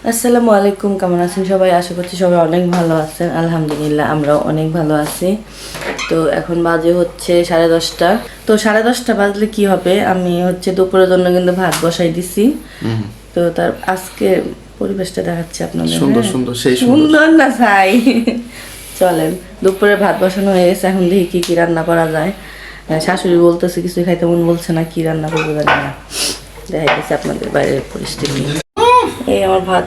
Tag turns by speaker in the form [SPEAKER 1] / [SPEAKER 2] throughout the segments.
[SPEAKER 1] আসসালামু আলাইকুম, কেমন আছেন সবাই? আশা করছি সবাই অনেক ভালো আছেন। আলহামদুলিল্লাহ আমরাও অনেক ভালো আছি। তো এখন বাজে হচ্ছে 10:30। তো 10:30 বাজলে কি হবে, আমি হচ্ছে দুপুরের জন্য কিন্তু ভাত বসাই দিছি। তো তার আজকে পরিবেশটা দেখাচ্ছি আপনাদের।
[SPEAKER 2] সুন্দর
[SPEAKER 1] হ্যাঁ?
[SPEAKER 2] সুন্দর সেই
[SPEAKER 1] সুন্দর না ছাই। চলেন, দুপুরে ভাত বসানো হয়ে গেছে, এখন দেখি কি কি রান্না করা যায়। শাশুড়ি বলতেছে কিছু খাইতে মন বলছে না, কি রান্না করবো জানি না। দেখা গেছে আপনাদের বাইরের পরিস্থিতি। এই আমার ভাত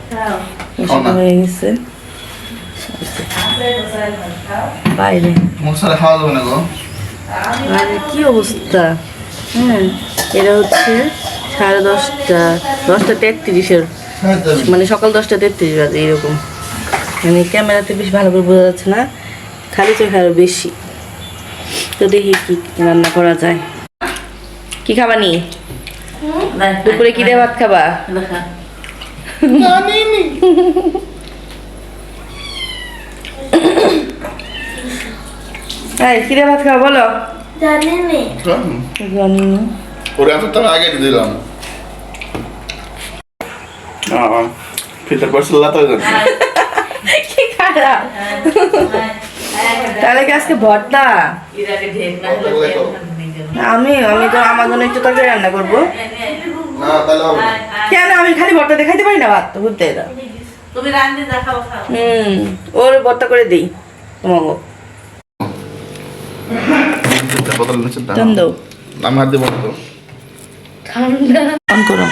[SPEAKER 1] হয়ে গেছে বাইরে।
[SPEAKER 2] মশলা খাওয়া যাবে না গো।
[SPEAKER 1] আরে কি অবস্থা! হ্যাঁ, এটা হচ্ছে 10:30, 10:33, মানে সকাল 10:33 বাজে এরকম। মানে ক্যামেরাতে বেশ ভালো করে বোঝা যাচ্ছে না, খালি চোখে আরো বেশি। তো দেখি কি রান্না করা যায়। কি খাবা নি দুপুরে? কি দিয়ে ভাত খাবা? কি দিয়ে ভাত খাবা বলো? জানি না।
[SPEAKER 2] ওরে এত টাকা আগে দিয়ে দিলাম। ফিল্টার করছিল না তো জানি।
[SPEAKER 1] কি খারাপ। তাহলে কি আজকে ভর্তা? আমি তো আমার জন্য একটু তরকারি রান্না করবো।
[SPEAKER 2] না তাহলে হবে না।
[SPEAKER 1] কেন, আমি খালি ভর্তা দেখাইতে পারি না? ভাত তো ঘুরতে দাও।
[SPEAKER 3] তুমি রান্না দেখাও খাও।
[SPEAKER 1] ওর ভর্তা করে দিই তোমাকে।
[SPEAKER 2] বোতল নিচে দাও।
[SPEAKER 1] টান দাও।
[SPEAKER 2] আমি হাত দিয়ে বন্ধ।
[SPEAKER 1] ঠান্ডা অন করো।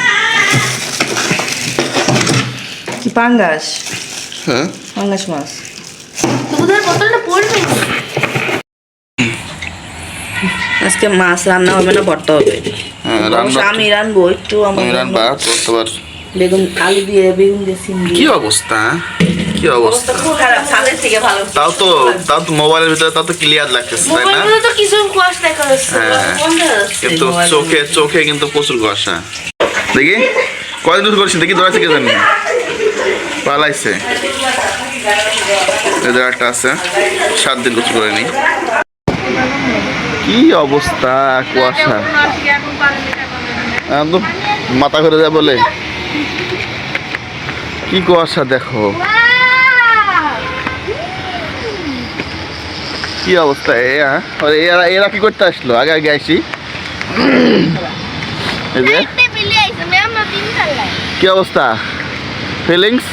[SPEAKER 1] কি পাঙ্গাস?
[SPEAKER 2] হ্যাঁ
[SPEAKER 1] পাঙ্গাস মাছ।
[SPEAKER 3] তোমাদের বোতলটা পড়বে।
[SPEAKER 1] আজকে মাছ রান্না হবে না, ভর্তা হবে।
[SPEAKER 2] হ্যাঁ
[SPEAKER 1] অবশ্য আমি রানবো একটু, আমার
[SPEAKER 2] তুমি রান্না করতে পার।
[SPEAKER 1] বেগুন আলু দিয়ে সিম
[SPEAKER 2] কি
[SPEAKER 1] দিয়ে।
[SPEAKER 2] অবস্থা? কি অবস্থা?
[SPEAKER 1] খুব খারাপ, ছাদের থেকে ভালো।
[SPEAKER 2] তাও তো মোবাইলের ভিতরে তাও তো ক্লিয়ার লাগতেছে তাই না?
[SPEAKER 3] মোবাইলে তো কিছু কোয়াশ দেখা যাচ্ছে।
[SPEAKER 2] হ্যাঁ।
[SPEAKER 3] বন্ধ আছে।
[SPEAKER 2] কিন্তু চোখে কিন্তু প্রচুর কুয়াশা। দেখি কয়দিন দূর করেছি, দেখি দৌড়াচ্ছে কে জানি পালাইছে। এদের একটা আছে 7 দিন গোসল করেনি। কি অবস্থা, কুয়াশা একদম মাথা ঘুরে যায় বলে। কি কুয়াশা দেখো, কি অবস্থা। এরা কি করতে আসলো? আগে আগে আসি। এই যে কি অবস্থা, ফিলিংস।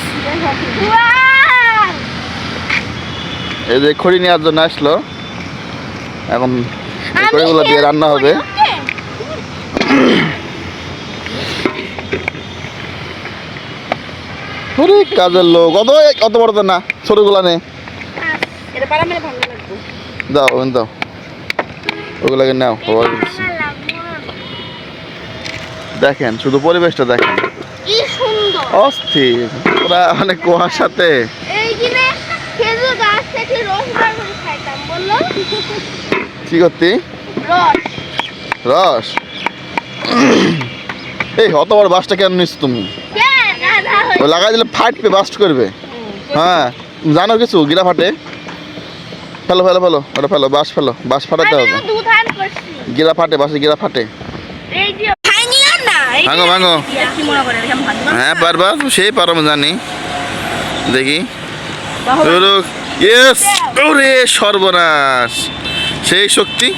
[SPEAKER 2] এই যে খড়ি নেওয়ার জন্য আসলো, এখন এই খড়িগুলো দিয়ে রান্না হবে। ওরে কাজের লোক, অত বড় তো না, ছোটগুলা নে দাও, দাও ওগুলাকে নাও। দেখেন শুধু পরিবেশটা দেখেন,
[SPEAKER 4] কি সুন্দর
[SPEAKER 2] অস্থির পুরা অনেক কুয়াশাতে।
[SPEAKER 4] এই দিনে খেজুর গাছ থেকে রস বার করে খাইতাম, বললো
[SPEAKER 2] কি করতি?
[SPEAKER 4] রস।
[SPEAKER 2] রস? এই অত বড় বাসটা কেন নিস তুমি? ও লাগাই দিলে ফাটবে, বাস্ট করবে। হ্যাঁ জানো কিছু, গিরা ফাটে। ফেলো ফেলো ফেলো, ওটা ফেলো, বাস ফেলো, বাস ফাটাতে হবে। গিরা ফাটে, বাসে গিরা ফাটে।
[SPEAKER 4] এই যে ভাঙিয়া না, এই
[SPEAKER 2] ভাঙো ভাঙো।
[SPEAKER 4] কি মনে করে এরকম ভাঙবো?
[SPEAKER 2] হ্যাঁ পারবা, সেই পারো আমি জানি। দেখি ইয়েস। ওরে সর্বনাশ, সেই শক্তি।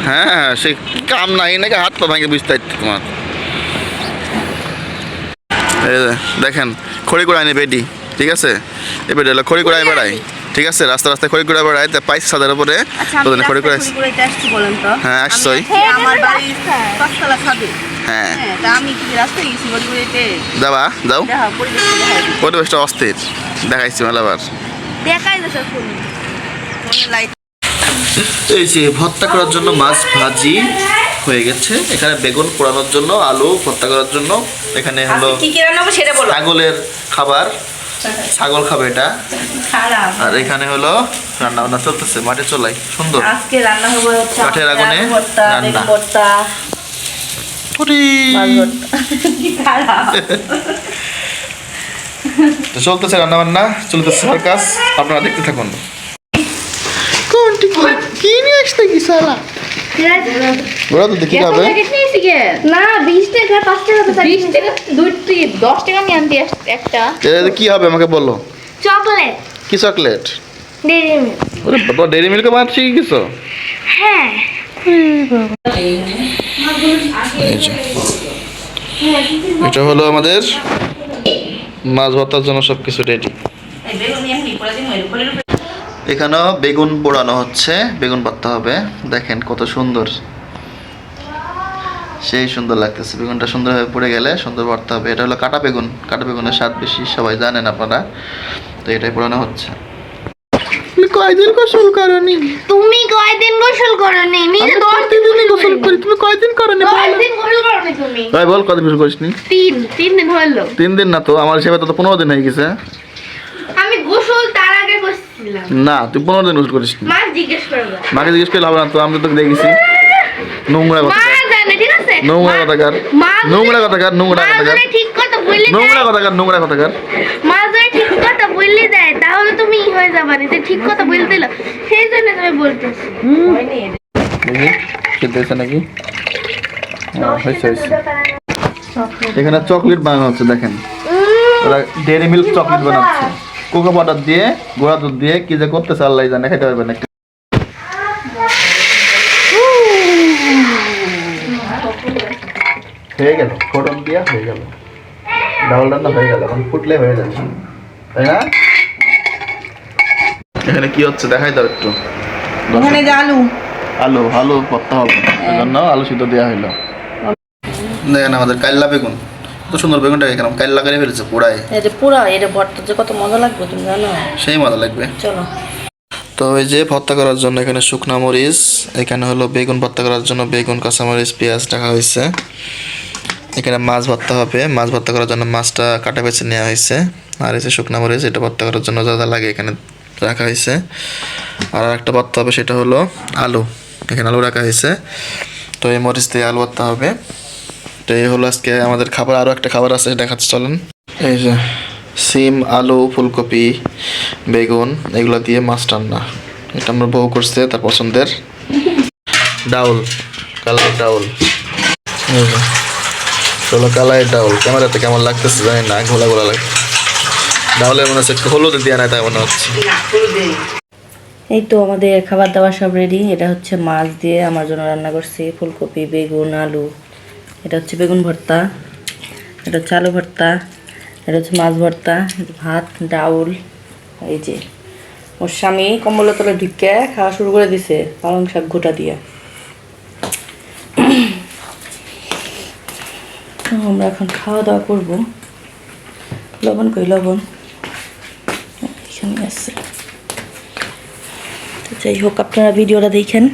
[SPEAKER 2] হ্যাঁ সে কাম নাই নাকি, হাত পা ভাঙে বুঝতে পারছি তোমার। এই যে দেখেন খড়ি কুড়াই নেই বেডি, ঠিক আছে? এই বেডি হলো খড়ি কুড়াই বেড়াই, ঠিক আছে? রাস্তা রাস্তায় খড়ি কুড়াই বেড়াই, পাইছে ছাদের উপরে খড়ি কুড়াই। হ্যাঁ আসছই।
[SPEAKER 1] আমার বাড়ির 5 তলা ছাদে।
[SPEAKER 2] হ্যাঁ
[SPEAKER 1] তা আমি কি রাস্তায় গেছি বড়িতে?
[SPEAKER 2] যাবা যাও,
[SPEAKER 1] দেখা পরিবেশটা
[SPEAKER 2] পরিবেশটা অস্থির দেখাইছি মেলাবার।
[SPEAKER 4] দেখাই যাচ্ছে ফুল।
[SPEAKER 1] লাইট।
[SPEAKER 2] এই যে ভর্তা করার জন্য মাছ ভাজি হয়ে গেছে, এখানে বেগুন পোড়ানোর জন্য, আলু ভর্তা করার জন্য। এখানে হলো
[SPEAKER 1] কি কি রান্না হবে সেটা বলো।
[SPEAKER 2] ছাগলের খাবার, ছাগল খাবে এটা।
[SPEAKER 1] খারাপ।
[SPEAKER 2] আর এখানে হলো রান্না বান্না চলতেছে মাঠে চলাই, সুন্দর
[SPEAKER 1] আজকে রান্না হবে হচ্ছে
[SPEAKER 2] কাঠের আগুনে
[SPEAKER 1] ভর্তা,
[SPEAKER 2] রান্না।
[SPEAKER 1] বেগুন ভর্তা, মাছ ভর্তা। কি খারাপ।
[SPEAKER 2] তো চলতেছে রান্না বান্না, চলতেছে সার্কাস, আপনারা দেখতে থাকুন। কোনটি কি নিয়ে আসতে কি সালা? ওরা তো দেখি খাবে।
[SPEAKER 5] কে
[SPEAKER 4] না 20 টাকা 5 টাকা তো
[SPEAKER 5] 20 টাকা 10 টাকা নিয়ে আনতে একটা
[SPEAKER 2] এটা কি হবে আমাকে বলো?
[SPEAKER 4] চকলেট
[SPEAKER 2] কি চকলেট?
[SPEAKER 4] ডেইরি মিল্ক
[SPEAKER 2] ওরে বাবা, ডেইরি মিল্ক বানাতে শিখে গেছো?
[SPEAKER 4] হ্যাঁ
[SPEAKER 2] এই যে। এটা হলো আমাদের মাছ ভর্তার জন্য সবকিছু রেডি।
[SPEAKER 1] এই বেগুন এমনি করে দিন এর উপরে
[SPEAKER 2] এখানেও বেগুন পোড়ানো হচ্ছে, বেগুন ভর্তা হবে। দেখেন কত সুন্দর, সেই সুন্দর লাগতেছে। বেগুনটা সুন্দরভাবে পুড়ে গেলে সুন্দর ভর্তা হবে। এটা হলো কাটা বেগুন, কাটা বেগুনের স্বাদ বেশি, সবাই জানেন আপনারা। তো এটাই পোড়ানো হচ্ছে। তুমি কয়দিন গোসল করনি?
[SPEAKER 4] তুমি কয়দিন গোসল করনি নিজে 10 দিন
[SPEAKER 2] গোসল করি, তুমি কয়দিন করনি?
[SPEAKER 4] 10 দিন গোসল করনি তুমি
[SPEAKER 2] ভাই বল কয়দিন গোসল করিসনি?
[SPEAKER 4] 3 দিন হলো
[SPEAKER 2] 3 দিন না তো, আমার হিসেবে তো 15 দিন হয়ে গেছে।
[SPEAKER 4] আমি গোসল তার আগে করছিলাম
[SPEAKER 2] না, তুই 15 দিন গোসল করিসনি।
[SPEAKER 4] মা জিজ্ঞেস করবে
[SPEAKER 2] মাকে জিজ্ঞেস করলে হবে না তো, আমি তো তোকে দেখেছি। নোংরা কথা,
[SPEAKER 4] মা জানে ঠিক আছে
[SPEAKER 2] নোংরা কথাকার,
[SPEAKER 4] মা যদি-
[SPEAKER 2] নোংরা কথাকার, নোংরা
[SPEAKER 4] মা
[SPEAKER 2] কথাকার,
[SPEAKER 4] যদি ঠিক কথা বললে
[SPEAKER 2] নোংরা কথাকার, নোংরা কথাকার।
[SPEAKER 4] মা যদি ঠিক কথা বললে দেয় তাহলে তুমি ই হয়ে যাবে না যে ঠিক কথা বলতে দিল সেই জন্য তুমি বলতেছি
[SPEAKER 2] দেখি খেতে হয়েছে নাকি? হয়েছে হয়েছে। এখানে চকলেট বানানো হচ্ছে, দেখেন ওরা ডেয়ারি মিল্ক চকলেট বানাচ্ছে কোকো পাউডার দিয়ে, গোড়া দুধ দিয়ে। কি যে করতেছে আল্লাহ জানে, খেতে পারবেন একটু। হয়ে গেল, ফোড়ন দিয়া হয়ে গেল, ডাবল রান্না হয়ে গেল। এখন ফুটলে হয়ে যাচ্ছে, তাই না? এখানে কি হচ্ছে দেখাই দাও একটু।
[SPEAKER 1] ওখানে যে আলু
[SPEAKER 2] আলু আলু ভর্তা হবে, এই জন্য আলু সিদ্ধ দেওয়া হইলো। দেখেন আমাদের কাল্লা বেগুন, কত সুন্দর বেগুনটা এখানে কাল্লা করে ফেলেছে পুরাই।
[SPEAKER 1] এই যে পুরা এটা ভর্তা যে কত মজা লাগবে তুমি জানো?
[SPEAKER 2] সেই মজা লাগবে।
[SPEAKER 1] চলো।
[SPEAKER 2] তো এই যে ভর্তা করার জন্য এখানে শুকনা মরিচ, এখানে হলো বেগুন ভর্তা করার জন্য বেগুন, কাঁচামরিচ, পেঁয়াজ রাখা হয়েছে। এখানে মাছ ভর্তা হবে, মাছ ভর্তা করার জন্য মাছটা কাটা বেছে নেওয়া হয়েছে। আর এই যে শুকনা মরিচ, এটা ভর্তা করার জন্য যা যা লাগে এখানে রাখা হয়েছে। আর একটা ভর্তা হবে, সেটা হলো আলু, এখানে আলু রাখা হয়েছে। তো এই মরিচ দিয়ে আলু ভর্তা হবে। তো এই হলো আজকে আমাদের খাবার। আরও একটা খাবার আছে দেখাচ্ছে, চলেন। এই যে সিম, আলু, ফুলকপি, বেগুন এগুলো দিয়ে মাছ রান্না। এটা আমরা বউ করছে, তার পছন্দের। ডাউল, কালাই ডাউল, এই যে চলো কালাই ডাউল। ক্যামেরাতে কেমন লাগতেছে জানি না, ঘোলা ঘোলা লাগে। ডাউলের মনে হচ্ছে একটু হলুদ দিয়ে না, তাই মনে হচ্ছে।
[SPEAKER 1] এই তো আমাদের খাবার দাবার সব রেডি। এটা হচ্ছে মাছ দিয়ে আমার জন্য রান্না করছি, ফুলকপি, বেগুন, আলু। এটা হচ্ছে বেগুন ভর্তা, এটা হচ্ছে আলু ভর্তা, এটা হচ্ছে মাছ ভর্তা, ভাত, ডাউল। এই যে ওর স্বামী কম্বলের তলে ঢুকে খাওয়া শুরু করে দিছে পালং শাক গোটা দিয়ে। তো আমরা এখন খাওয়া দাওয়া করবো। লবণ কই লবণ এখানে আছে। তো যাই হোক, আপনারা ভিডিওটা দেখেন।